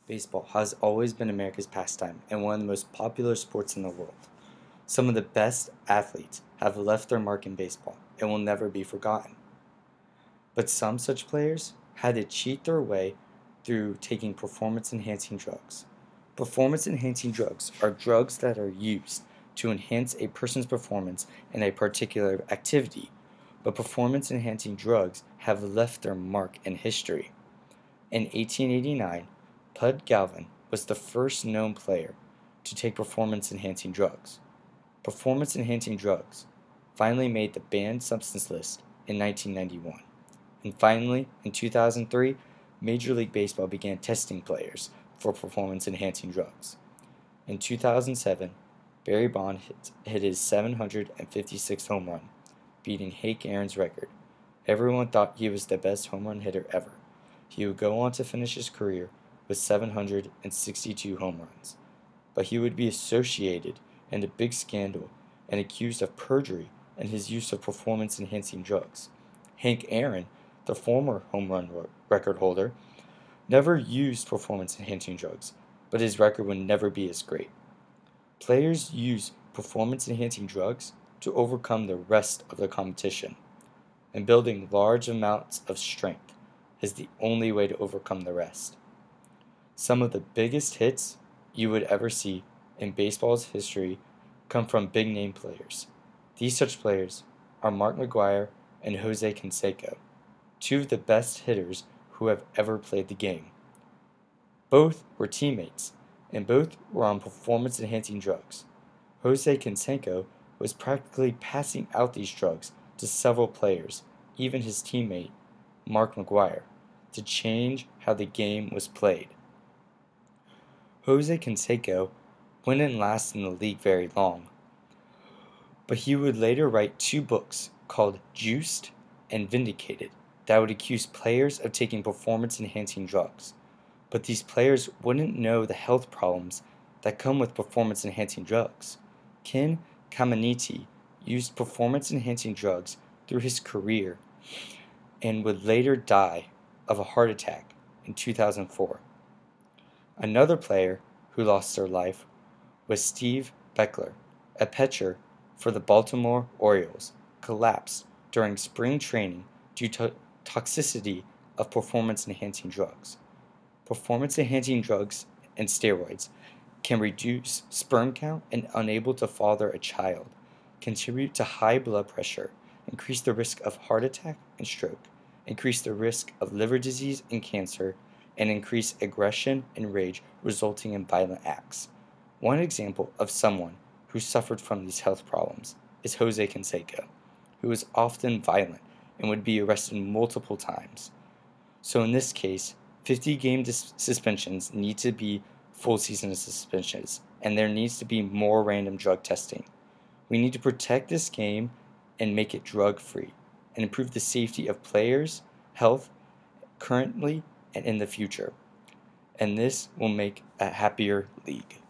Baseball has always been America's pastime and one of the most popular sports in the world. Some of the best athletes have left their mark in baseball and will never be forgotten. But some such players had to cheat their way through taking performance enhancing drugs. Performance enhancing drugs are drugs that are used to enhance a person's performance in a particular activity, but performance enhancing drugs have left their mark in history. In 1889, Pud Galvin was the first known player to take performance-enhancing drugs. Performance-enhancing drugs finally made the banned substance list in 1991. And finally, in 2003, Major League Baseball began testing players for performance-enhancing drugs. In 2007, Barry Bonds hit his 756th home run, beating Hank Aaron's record. Everyone thought he was the best home run hitter ever. He would go on to finish his career with 762 home runs, but he would be associated in a big scandal and accused of perjury and his use of performance-enhancing drugs. Hank Aaron, the former home run record holder, never used performance-enhancing drugs, but his record would never be as great. Players use performance-enhancing drugs to overcome the rest of the competition, and building large amounts of strength is the only way to overcome the rest. Some of the biggest hits you would ever see in baseball's history come from big-name players. These such players are Mark McGwire and Jose Canseco, two of the best hitters who have ever played the game. Both were teammates, and both were on performance-enhancing drugs. Jose Canseco was practically passing out these drugs to several players, even his teammate, Mark McGwire, to change how the game was played. Jose Canseco wouldn't last in the league very long, but he would later write two books called Juiced and Vindicated that would accuse players of taking performance-enhancing drugs. But these players wouldn't know the health problems that come with performance-enhancing drugs. Ken Caminiti used performance-enhancing drugs through his career and would later die of a heart attack in 2004. Another player who lost their life was Steve Beckler, a pitcher for the Baltimore Orioles, collapsed during spring training due to toxicity of performance-enhancing drugs. Performance-enhancing drugs and steroids can reduce sperm count and unable to father a child, contribute to high blood pressure, increase the risk of heart attack and stroke, increase the risk of liver disease and cancer, and increase aggression and rage resulting in violent acts. One example of someone who suffered from these health problems is Jose Canseco, who was often violent and would be arrested multiple times. So in this case, 50-game suspensions need to be full season suspensions, and there needs to be more random drug testing. We need to protect this game and make it drug-free, and improve the safety of players' health currently and in the future. And this will make a happier league.